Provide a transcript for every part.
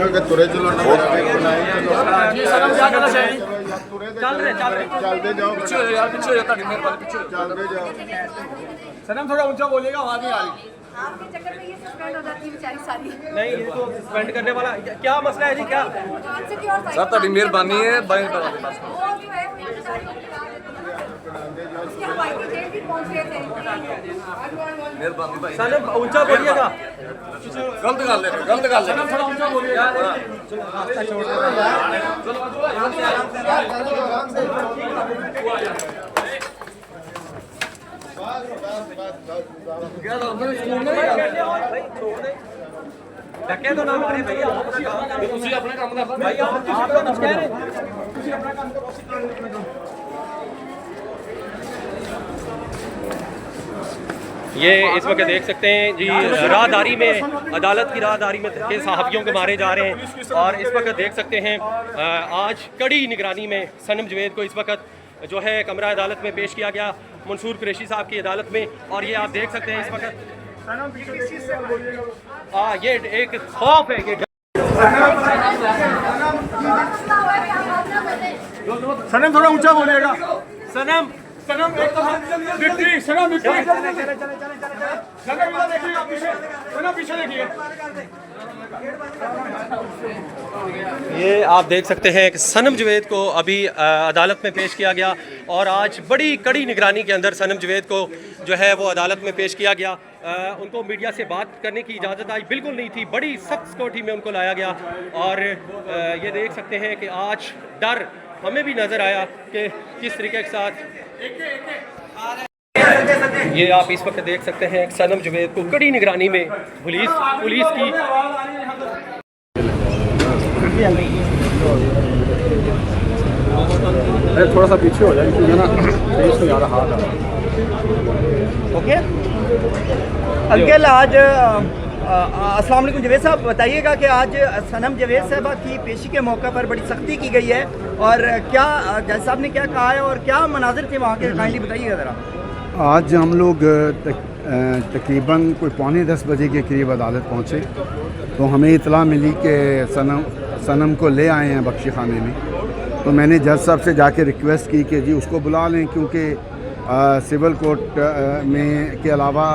ਕਿ ਤੁਰੇ ਚੱਲੋ ਨਾ ਜੀ ਸਰ ਕੀ ਕਹਿਣਾ ਚਾਹੀਏ ਚੱਲਦੇ ਜਾਓ ਪਿੱਛੇ ਹੋ ਯਾਰ ਪਿੱਛੇ ਹੋ ਜਾ ਤੁਹਾਡੀ ਮਿਹਰਬਾਨੀ ਪਿੱਛੇ ਹੋ ਚੱਲਦੇ ਜਾਓ सनम थोड़ा ऊंचा बोलिएगा आवाज नहीं आ रही आपके चक्कर में ये सस्पेंड हो जाती है बेचारी सारी नहीं ये तो सस्पेंड करने वाला क्या मसला है जी क्या दुकान से भी और सर ਤੁਹਾਡੀ ਮਿਹਰਬਾਨੀ ਹੈ ਬਾਈ वो जो है वो बेचारी को बुला देते हैं उसके हवाई की जेल भी पहुंच गए थे ਮਿਹਰਬਾਨੀ ਭਾਈ सनम ऊंचा बोलिएगा ਗਲਤ ਗੱਲ ਹੈ ਗਲਤ ਗੱਲ ਹੈ ਸਨਮ ਥੋੜਾ ऊंचा बोलिएगा धक्के तो ना मारे भैया ਤੁਸੀਂ ਆਪਣੇ ਕੰਮ ਦਾ भाई आप तो कुछ कह रहे हैं ਤੁਸੀਂ ਆਪਣਾ ਕੰਮ ਕਰੋ ये इस वक्त देख सकते हैं जी राहदारी में अदालत की राहदारी में के सहाफ़ियों के मारे जा रहे हैं और इस वक्त देख सकते हैं आज कड़ी निगरानी में सनम जवेद को इस वक्त जो है कमरा अदालत में पेश किया गया मंसूर कुरैशी साहब की अदालत में और ये आप देख सकते हैं इस वक्त ये एक खौफ है ये सनम थोड़ा ऊंचा बोलिएगा सनम सनम एक तो विक्ट्री सनम विक्ट्री सनम इधर देखिएगा पीछे सनम पीछे देखिए ये आप देख सकते हैं कि सनम जवेद को अभी अदालत में पेश किया गया और आज बड़ी कड़ी निगरानी के अंदर सनम जवेद को जो है वो अदालत में पेश किया गया। उनको मीडिया से बात करने की इजाज़त आज बिल्कुल नहीं थी, बड़ी सख्त सिक्योरिटी में उनको लाया गया और ये देख सकते हैं कि आज डर हमें भी नज़र आया कि किस तरीके के साथ ये आप इस वक्त देख सकते हैं सनम जवेद को कड़ी निगरानी में पुलिस की थोड़ा सा पीछे हो जाए क्योंकि ना तेज से ज़्यादा हाथ आ रहा ओके अंकल आज अस्सलाम वालेकुम जवेद साहब बताइएगा कि आज सनम जवेद साहबा की पेशी के मौके पर बड़ी सख्ती की गई है और क्या जज साहब ने क्या कहा है और क्या मनाजिर थे वहाँ के, काइंडली बताइएगा ज़रा। आज हम लोग तकरीबन कोई 9:45 बजे के करीब अदालत पहुँचे तो हमें इतला मिली कि सनम को ले आए हैं बख्शी खाने में। तो मैंने जज साहब से जाके रिक्वेस्ट की कि जी उसको बुला लें क्योंकि सिविल कोर्ट में के अलावा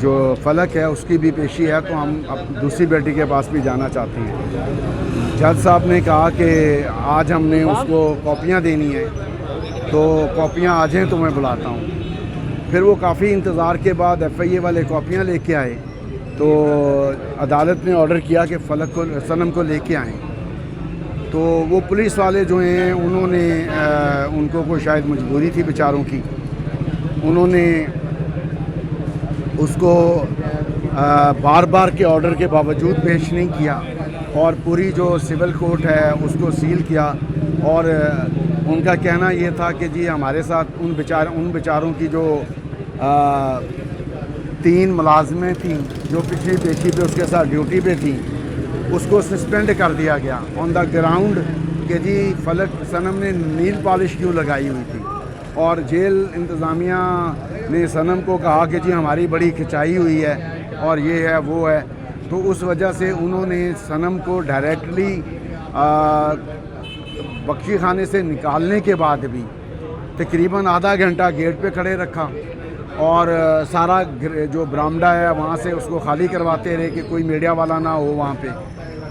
जो फलक है उसकी भी पेशी है तो हम अब दूसरी बेटी के पास भी जाना चाहते हैं। जज साहब ने कहा कि आज हमने उसको कॉपियाँ देनी है तो कॉपियाँ आ जाएँ तो मैं बुलाता हूँ। फिर वो काफ़ी इंतज़ार के बाद FIA वाले कॉपियाँ लेके आए तो अदालत ने ऑर्डर किया कि फलक को सनम को लेके आएँ। तो वो पुलिस वाले जो हैं उन्होंने उनको कोई शायद मजबूरी थी बेचारों की, उन्होंने उसको बार बार के ऑर्डर के बावजूद पेश नहीं किया और पूरी जो सिविल कोर्ट है उसको सील किया और उनका कहना ये था कि जी हमारे साथ उन बेचारों की जो 3 मुलाजमें थीं जो पिछली पेशी पे उसके साथ ड्यूटी पे थी उसको सस्पेंड कर दिया गया ऑन द ग्राउंड कि जी फलक सनम ने नील पॉलिश क्यों लगाई हुई थी और जेल इंतज़ामिया ने सनम को कहा कि जी हमारी बड़ी खिंचाई हुई है और ये है वो है। तो उस वजह से उन्होंने सनम को डायरेक्टली बख्शी खाने से निकालने के बाद भी तकरीबन आधा घंटा गेट पे खड़े रखा और सारा जो बरामदा है वहाँ से उसको खाली करवाते रहे कि कोई मीडिया वाला ना हो वहाँ पे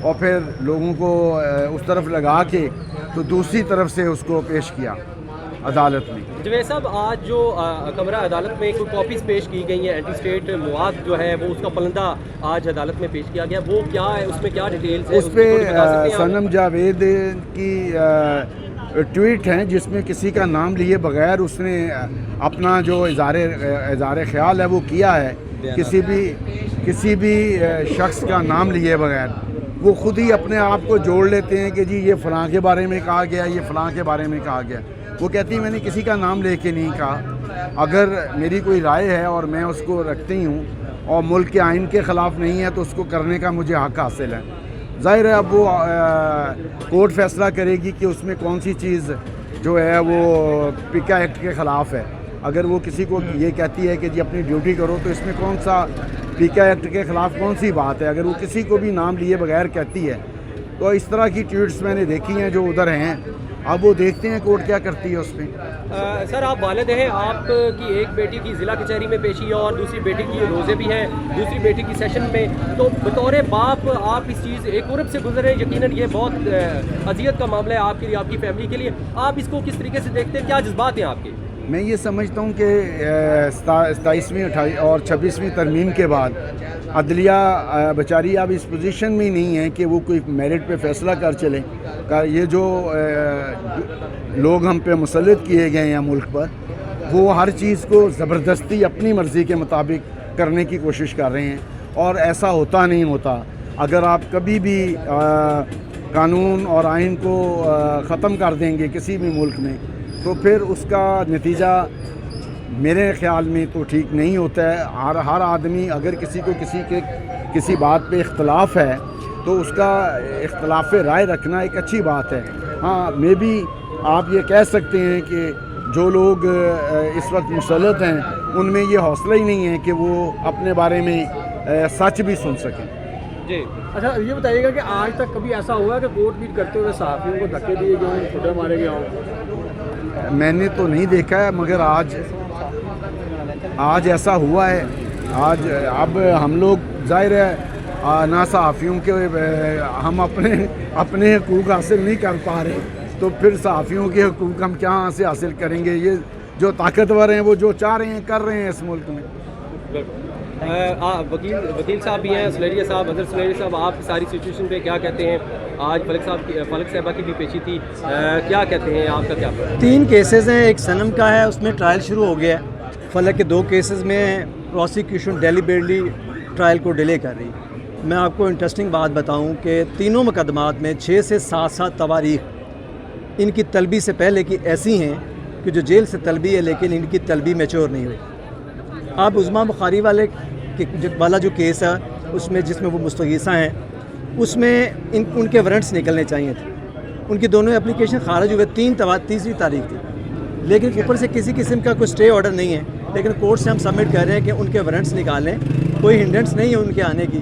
और फिर लोगों को उस तरफ लगा के तो दूसरी तरफ से उसको पेश किया अदालत में। जवेद साहब आज जो कमरा अदालत में कोई कॉपीज़ पेश की गई हैं एंटी स्टेट मुआद जो है वो उसका पलंदा आज अदालत में पेश किया गया, वो क्या है उसमें क्या डिटेल्स है? उस पर सनम जावेद की ट्वीट हैं जिसमें किसी का नाम लिए बगैर उसने अपना जो इज़हार ख्याल है वो किया है, किसी भी शख्स का नाम लिए बगैर वो खुद ही अपने आप को जोड़ लेते हैं कि जी ये फ़लाँ के बारे में कहा गया, ये फ़लाँ के बारे में कहा गया। वो कहती है मैंने किसी का नाम लेके नहीं कहा, अगर मेरी कोई राय है और मैं उसको रखती हूँ और मुल्क के आइन के ख़िलाफ़ नहीं है तो उसको करने का मुझे हक़ हासिल है। ज़ाहिर है अब वो कोर्ट फैसला करेगी कि उसमें कौन सी चीज़ जो है वो पिका एक्ट के ख़िलाफ़ है। अगर वो किसी को ये कहती है कि जी अपनी ड्यूटी करो तो इसमें कौन सा पिका एक्ट के ख़िलाफ़ कौन सी बात है। अगर वो किसी को भी नाम लिए बगैर कहती है تو اس طرح کی ٹویٹس میں نے دیکھی ہیں جو ادھر ہیں. اب وہ دیکھتے ہیں کورٹ کیا کرتی ہے اس پہ. سر آپ والد ہیں, آپ کی ایک بیٹی کی ضلع کچہری میں پیشی ہے اور دوسری بیٹی کی روزے بھی ہیں, دوسری بیٹی کی سیشن میں, تو بطور باپ آپ اس چیز ایک عرب سے گزرے, یقیناً یہ بہت اذیت کا معاملہ ہے آپ کے لیے, آپ کی فیملی کے لیے. آپ اس کو کس طریقے سے دیکھتے ہیں, کیا جذبات ہیں آپ کے؟ میں یہ سمجھتا ہوں کہ 27ویں اور 26ویں ترمیم کے بعد عدلیہ بیچاری اب اس پوزیشن میں نہیں ہے کہ وہ کوئی میرٹ پہ فیصلہ کر چلیں. یہ جو لوگ ہم پہ مسلط کیے گئے ہیں ملک پر, وہ ہر چیز کو زبردستی اپنی مرضی کے مطابق کرنے کی کوشش کر رہے ہیں, اور ایسا ہوتا نہیں ہوتا. اگر آپ کبھی بھی قانون اور آئین کو ختم کر دیں گے کسی بھی ملک میں, تو پھر اس کا نتیجہ میرے خیال میں تو ٹھیک نہیں ہوتا ہے. ہر آدمی اگر کسی کو کسی بات پہ اختلاف ہے تو اس کا اختلاف رائے رکھنا ایک اچھی بات ہے. ہاں میں بھی آپ یہ کہہ سکتے ہیں کہ جو لوگ اس وقت مسلط ہیں ان میں یہ حوصلہ ہی نہیں ہے کہ وہ اپنے بارے میں سچ بھی سن سکیں. جی اچھا یہ بتائیے گا کہ آج تک کبھی ایسا ہوا ہے کہ کوٹ بیٹ کرتے ہوئے صحافیوں کو دھکے دیے گئے ہوں, چھوٹے مارے گئے ہوں؟ میں نے تو نہیں دیکھا ہے, مگر آج ایسا ہوا ہے. آج اب ہم لوگ ظاہر ہے نہ صحافیوں کے ہم اپنے حقوق حاصل نہیں کر پا رہے, تو پھر صحافیوں کے حقوق ہم کہاں سے حاصل کریں گے؟ یہ جو طاقتور ہیں وہ جو چاہ رہے ہیں کر رہے ہیں اس ملک میں. وکیل صاحب بھی ہیں, سلیریہ صاحب, اظہر سلیریہ صاحب, آپ ساری سچویشن پہ کیا کہتے ہیں؟ آج فلک صاحبہ کی بھی پیشی تھی, کیا کہتے ہیں, آپ کا کیا؟ 3 کیسز ہیں, ایک سنم کا ہے, اس میں ٹرائل شروع ہو گیا ہے. فلک کے 2 کیسز میں پروسیکیوشن ڈیلیبریٹلی ٹرائل کو ڈیلے کر رہی. میں آپ کو انٹرسٹنگ بات بتاؤں کہ تینوں مقدمات میں 6 سے 7 تواریخ ان کی طلبی سے پہلے کی ایسی ہیں کہ جو جیل سے طلبی ہے لیکن ان کی طلبی میچور نہیں ہوئی. آپ عظمیٰ بخاری والا جو کیس ہے اس میں جس میں وہ مستغیثہ ہیں, اس میں ان کے وارنٹس نکلنے چاہیے تھے. ان کی دونوں اپلیکیشن خارج ہوئے, تیسری تاریخ تھی, لیکن اوپر سے کسی قسم کا کوئی اسٹے آرڈر نہیں ہے. لیکن کورٹ سے ہم سبمٹ کر رہے ہیں کہ ان کے وارنٹس نکالیں, کوئی ہنڈرنس نہیں ہے ان کے آنے کی.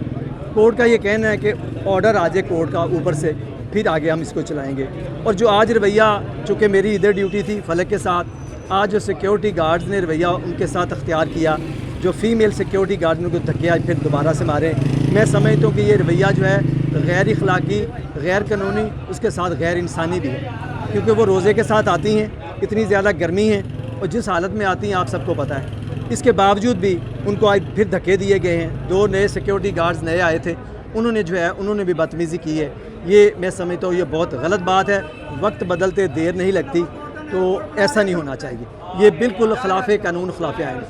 کورٹ کا یہ کہنا ہے کہ آرڈر آ جائے کورٹ کا اوپر سے, پھر آگے ہم اس کو چلائیں گے. اور جو آج رویہ, چونکہ میری ادھر ڈیوٹی تھی فلک کے ساتھ, آج جو سیکیورٹی گارڈز نے رویہ ان کے ساتھ اختیار کیا, جو فیمیل سیکیورٹی گارڈ نے کو دھکے آج پھر دوبارہ سے مارے, میں سمجھتا ہوں کہ یہ رویہ جو ہے غیر اخلاقی, غیر قانونی, اس کے ساتھ غیر انسانی بھی ہے. کیونکہ وہ روزے کے ساتھ آتی ہیں, اتنی زیادہ گرمی ہے, اور جس حالت میں آتی ہیں آپ سب کو پتہ ہے. اس کے باوجود بھی ان کو آج پھر دھکے دیے گئے ہیں. 2 نئے سیکیورٹی گارڈز نئے آئے تھے, انہوں نے بھی بدتمیزی کی ہے. یہ میں سمجھتا ہوں یہ بہت غلط بات ہے. وقت بدلتے دیر نہیں لگتی, تو ایسا نہیں ہونا چاہیے. یہ بالکل خلاف قانون, خلاف آئین ہے.